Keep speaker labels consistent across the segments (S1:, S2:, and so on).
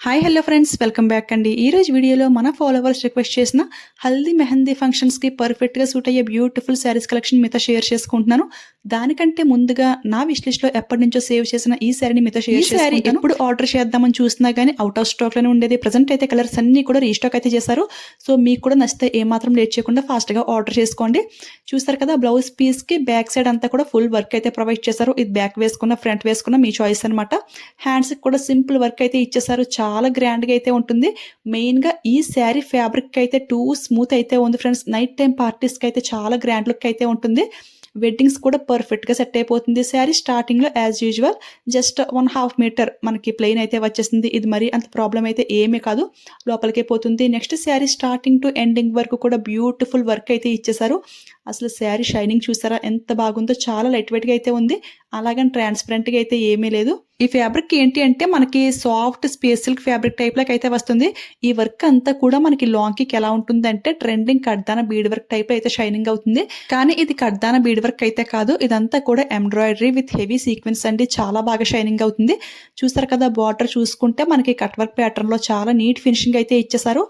S1: Hi hello friends, welcome back అండి. ఈరోజు వీడియోలో మన ఫాలోవర్స్ రిక్వెస్ట్ చేసిన హల్దీ మెహందీ ఫంక్షన్స్కి పర్ఫెక్ట్గా సూట్ అయ్యే బ్యూటిఫుల్ శారీస్ కలెక్షన్ మీతో షేర్ చేసుకుంటున్నాను. దానికంటే ముందుగా నా విష్ లిస్ట్లో ఎప్పటి నుంచో సేవ్ చేసిన ఈ శారీని మీతో షేర్ చేసుకుంటాను. ఎప్పుడు ఆర్డర్ చేద్దామని చూసినా కానీ అవుట్ ఆఫ్ స్టాక్లోనే ఉండేది. ప్రజెంట్ అయితే కలర్స్ అన్నీ కూడా రీస్టాక్ అయితే చేశారు. సో మీకు కూడా నచ్చితే ఏమాత్రం లేట్ చేయకుండా ఫాస్ట్గా ఆర్డర్ చేసుకోండి. చూస్తారు కదా, బ్లౌజ్ పీస్కి బ్యాక్ సైడ్ అంతా కూడా ఫుల్ వర్క్ అయితే ప్రొవైడ్ చేశారు. ఇది బ్యాక్ వేసుకున్న ఫ్రంట్ వేసుకున్న మీ చాయిస్ అనమాట. హ్యాండ్స్కి కూడా సింపుల్ వర్క్ అయితే ఇచ్చేసారు. చాలా గ్రాండ్గా అయితే ఉంటుంది. మెయిన్గా ఈ శారీ ఫ్యాబ్రిక్ అయితే టూ స్మూత్ అయితే ఉంది ఫ్రెండ్స్. నైట్ టైం పార్టీస్కి అయితే చాలా గ్రాండ్ లుక్ అయితే ఉంటుంది. వెడ్డింగ్స్ కూడా పర్ఫెక్ట్గా సెట్ అయిపోతుంది. శారీ స్టార్టింగ్లో యాజ్ యూజువల్ జస్ట్ 1.5 మీటర్ మనకి ప్లెయిన్ అయితే వచ్చేసింది. ఇది మరి అంత ప్రాబ్లం అయితే ఏమీ కాదు, లోపలికే పోతుంది. Next sari starting to ending వరకు కూడా బ్యూటిఫుల్ వర్క్ అయితే ఇచ్చేసారు. అసలు శారీ షైనింగ్ చూసారా ఎంత బాగుందో. చాలా లైట్ వెయిట్గా అయితే ఉంది, అలాగని ట్రాన్స్పరెంట్గా అయితే ఏమీ లేదు. ఈ ఫ్యాబ్రిక్ ఏంటి అంటే మనకి soft space silk fabric type లాగా అయితే వస్తుంది. ఈ వర్క్ అంతా కూడా మనకి లాంగ్ కి ఎలా ఉంటుందంటే ట్రెండింగ్ కడ్దాన బీడ్ వర్క్ టైప్ అయితే షైనింగ్ అవుతుంది. కానీ ఇది కడ్దాన బీడ్ వర్క్ అయితే కాదు, ఇదంతా కూడా ఎంబ్రాయిడరీ విత్ హెవీ సీక్వెన్స్ అండి. చాలా బాగా షైనింగ్ అవుతుంది. చూసారు కదా, బార్డర్ చూసుకుంటే మనకి కట్ వర్క్ ప్యాటర్న్ లో చాలా నీట్ ఫినిషింగ్ అయితే ఇచ్చేసారు.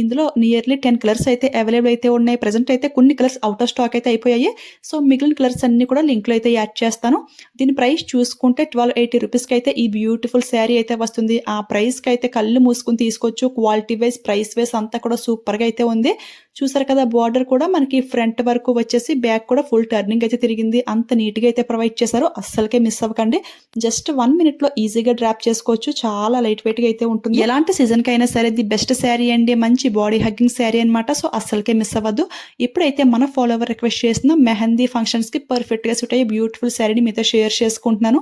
S1: ఇందులో నియర్లీ 10 కలర్స్ అయితే అవైలబుల్ అయితే ఉన్నాయి. ప్రజెంట్ అయితే కొన్ని కలర్స్ అవుట్ ఆఫ్ స్టాక్ అయితే అయిపోయాయి. సో మిగిలిన కలర్స్ అన్ని కూడా లింక్ లో అయితే యాడ్ చేస్తాను. దీని ప్రైస్ చూసుకుంటే 1280 రూపీస్కి అయితే ఈ బ్యూటిఫుల్ శారీ అయితే వస్తుంది. ఆ ప్రైస్కి అయితే కళ్ళు మూసుకుని తీసుకోవచ్చు. క్వాలిటీ వైజ్, ప్రైస్ వైజ్ అంతా కూడా సూపర్గా అయితే ఉంది. చూసారు కదా, బార్డర్ కూడా మనకి ఫ్రంట్ వరకు వచ్చేసి బ్యాక్ కూడా ఫుల్ టర్నింగ్ అయితే తిరిగింది. అంత నీట్గా అయితే ప్రొవైడ్ చేశారు. అస్సలకే మిస్ అవ్వకండి. జస్ట్ 1 మినిట్లో ఈజీగా డ్రాప్ చేసుకోవచ్చు. చాలా లైట్ వెయిట్గా అయితే ఉంటుంది. ఎలాంటి సీజన్కి అయినా సరే ది బెస్ట్ శారీ అండి. మంచి బాడీ హగ్గింగ్ శారీ అనమాట. సో అస్సలకే మిస్ అవ్వద్దు. ఇప్పుడైతే మన ఫాలోవర్ రిక్వెస్ట్ చేసిన మెహందీ ఫంక్షన్స్కి పర్ఫెక్ట్గా సూట్ అయ్యే బ్యూటిఫుల్ శారీని మీతో షేర్ చేసుకుంటున్నాను.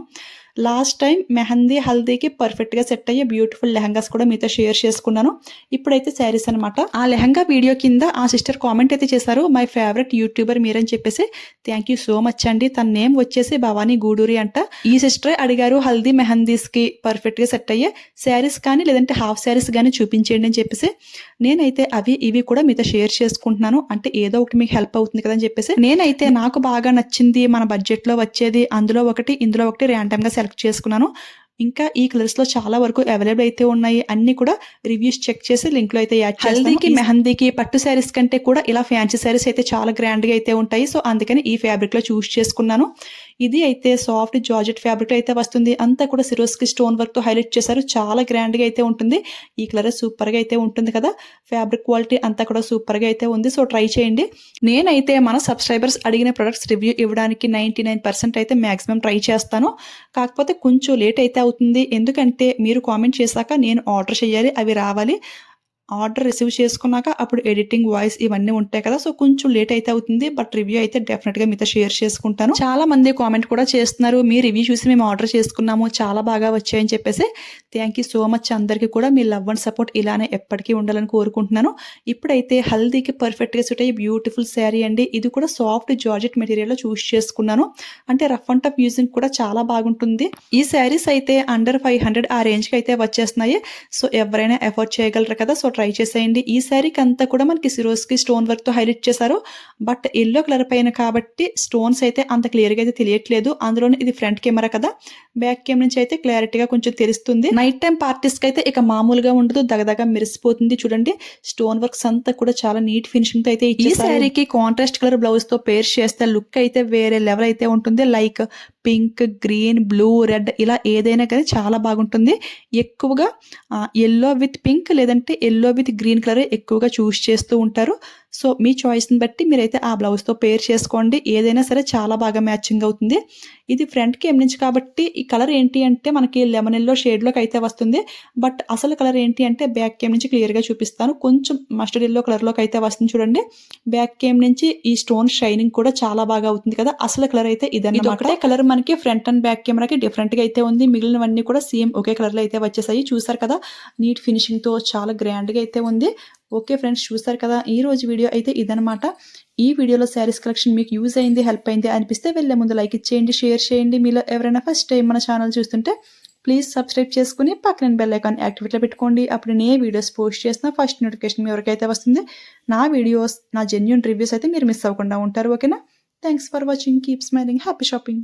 S1: లాస్ట్ టైం మెహందీ హల్దీకి పర్ఫెక్ట్గా సెట్ అయ్యే బ్యూటిఫుల్ లెహంగాస్ కూడా మీతో షేర్ చేసుకున్నాను. ఇప్పుడైతే శారీస్ అనమాట. ఆ లెహంగా వీడియో కింద ఆ సిస్టర్ కామెంట్ అయితే చేశారు, మై ఫేవరెట్ యూట్యూబర్ మీరని చెప్పేసి. థ్యాంక్ యూ సో మచ్ అండి. తన నేమ్ వచ్చేసి భవానీ గూడూరి అంట. ఈ సిస్టర్ అడిగారు హల్దీ మెహందీస్కి పర్ఫెక్ట్గా సెట్ అయ్యే శారీస్ కానీ లేదంటే హాఫ్ శారీస్ కానీ చూపించేయండి అని చెప్పేసి. నేనైతే అవి ఇవి కూడా మీతో షేర్ చేసుకుంటున్నాను. అంటే ఏదో ఒకటి మీకు హెల్ప్ అవుతుంది కదా అని చెప్పేసి నేనైతే నాకు బాగా నచ్చింది మన బడ్జెట్లో వచ్చేది అందులో ఒకటి ఇందులో ఒకటి ర్యాండమ్గా సెలెక్ట్ చేసుకున్నాను. ఇంకా ఈ కలర్స్ లో చాలా వరకు అవైలబుల్ అయితే ఉన్నాయి. అన్ని కూడా రివ్యూస్ చెక్ చేసి లింక్ లో అయితే యాడ్ చేస్తాను. హల్దీకి మెహందీకి పట్టు శారీస్ కంటే కూడా ఇలా ఫ్యాన్సీ శారీస్ అయితే చాలా గ్రాండ్ గా అయితే ఉంటాయి. సో అందుకని ఈ ఫ్యాబ్రిక్ లో చూస్ చేసుకున్నాను. ఇది అయితే సాఫ్ట్ జార్జెట్ ఫ్యాబ్రిక్ అయితే వస్తుంది. అంతా కూడా సిరోస్కి స్టోన్ వర్క్ తో హైలైట్ చేశారు. చాలా గ్రాండ్ గా అయితే ఉంటుంది. ఈ కలర్ సూపర్ గా అయితే ఉంటుంది కదా. ఫ్యాబ్రిక్ క్వాలిటీ అంతా కూడా సూపర్ గా అయితే ఉంది. సో ట్రై చేయండి. నేనైతే మన సబ్స్క్రైబర్స్ అడిగిన ప్రొడక్ట్స్ రివ్యూ ఇవ్వడానికి 99% అయితే మాక్సిమం ట్రై చేస్తాను. కాకపోతే కొంచెం లేట్ అయితే అవుతుంది. ఎందుకంటే మీరు కామెంట్ చేశాక నేను ఆర్డర్ చేయాలి, అవి రావాలి. ఆర్డర్ రిసీవ్ చేసుకున్నాక అప్పుడు ఎడిటింగ్, వాయిస్ ఇవన్నీ ఉంటాయి కదా. సో కొంచెం లేట్ అయితే అవుతుంది. బట్ రివ్యూ అయితే డెఫినెట్గా మీతో షేర్ చేసుకుంటాను. చాలా మంది కామెంట్ కూడా చేస్తున్నారు, మీ రివ్యూ చూసి మేము ఆర్డర్ చేసుకున్నాము, చాలా బాగా వచ్చాయని చెప్పేసి. థ్యాంక్ యూ సో మచ్ అందరికీ కూడా. మీ లవ్ అండ్ సపోర్ట్ ఇలానే ఎప్పటికీ ఉండాలని కోరుకుంటున్నాను. ఇప్పుడైతే హల్దీకి పర్ఫెక్ట్గా సూట్ అయ్యే బ్యూటిఫుల్ శారీ అండి. ఇది కూడా సాఫ్ట్ జార్జెట్ మెటీరియల్లో చూస్ చేసుకున్నాను. అంటే రఫ్ అండ్ టఫ్ యూజింగ్ కూడా చాలా బాగుంటుంది. ఈ శారీస్ అయితే అండర్ 500 ఆ రేంజ్కి అయితే వచ్చేస్తున్నాయి. సో ఎవరైనా ఎఫోర్డ్ చేయగలరు కదా. సో ట్రై చేసేయండి. ఈ శారీకి అంతా కూడా మనకి సిరోస్కి స్టోన్ వర్క్ తో హైలైట్ చేశారు. బట్ ఎల్లో కలర్ పైన కాబట్టి స్టోన్స్ అయితే అంత క్లియర్ గా అయితే తెలియట్లేదు. అందులోనే ఇది ఫ్రంట్ కెమెరా కదా, బ్యాక్ కెమెరా నుంచి అయితే క్లారిటీగా కొంచెం తెలుస్తుంది. నైట్ టైం పార్టీస్ కి అయితే ఇక మామూలుగా ఉండదు, దగదగా మెరిసిపోతుంది. చూడండి, స్టోన్ వర్క్స్ అంతా కూడా చాలా నీట్ ఫినిషింగ్ తో అయితే ఈ శారీకి కాంట్రాస్ట్ కలర్ బ్లౌజ్ తో పేర్ చేస్తే లుక్ అయితే వేరే లెవెల్ అయితే ఉంటుంది. Like pink, green, blue, red ఇలా ఏదైనా కానీ చాలా బాగుంటుంది. ఎక్కువగా ఎల్లో విత్ పింక్ లేదంటే ఎల్లో విత్ గ్రీన్ కలర్ ఎక్కువగా చూస్ చేస్తూ ఉంటారు. సో మీ చాయిస్ని బట్టి మీరైతే ఆ బ్లౌజ్తో పేర్ చేసుకోండి. ఏదైనా సరే చాలా బాగా మ్యాచింగ్ అవుతుంది. ఇది ఫ్రంట్ కేమ్ నుంచి కాబట్టి ఈ కలర్ ఏంటి అంటే మనకి లెమన్ ఎల్లో షేడ్లోకి అయితే వస్తుంది. బట్ అసలు కలర్ ఏంటి అంటే బ్యాక్ కేమ్ నుంచి క్లియర్గా చూపిస్తాను. కొంచెం మస్టర్డ్ ఎల్లో కలర్లోకి అయితే వస్తుంది. చూడండి, బ్యాక్ కేమ్ నుంచి ఈ స్టోన్ షైనింగ్ కూడా చాలా బాగా అవుతుంది కదా. అసలు కలర్ అయితే ఇదన్నమాట. ఒకటే కలర్ మనకి ఫ్రంట్ అండ్ బ్యాక్ కెమెరాకి డిఫరెంట్గా అయితే ఉంది. మిగిలినవన్నీ కూడా సేమ్ ఒకే కలర్లో అయితే వచ్చేసాయి. చూసారు కదా, నీట్ ఫినిషింగ్తో చాలా గ్రాండ్గా అయితే ఉంది. ఓకే ఫ్రెండ్స్, చూసారు కదా, ఈ రోజు వీడియో అయితే ఇదనమాట. ఈ వీడియోలో శారీస్ కలెక్షన్ మీకు యూజ్ అయింది, హెల్ప్ అయింది అనిపిస్తే వెళ్ళే ముందు లైక్ ఇచ్చేయండి, షేర్ చేయండి. మీలో ఎవరైనా ఫస్ట్ టైం మన ఛానల్ చూస్తుంటే ప్లీజ్ సబ్స్క్రైబ్ చేసుకుని పక్కన బెల్ ఐకాన్ యాక్టివేట్లో పెట్టుకోండి. అప్పుడు నేను వీడియోస్ పోస్ట్ చేసిన ఫస్ట్ నోటిఫికేషన్ మీ ఎవరికైతే వస్తుంది. నా వీడియోస్, నా జెన్యూన్ రివ్యూస్ అయితే మీరు మిస్ అవ్వకుండా ఉంటారు. ఓకేనా? Thanks for watching. Keep smiling. Happy shopping.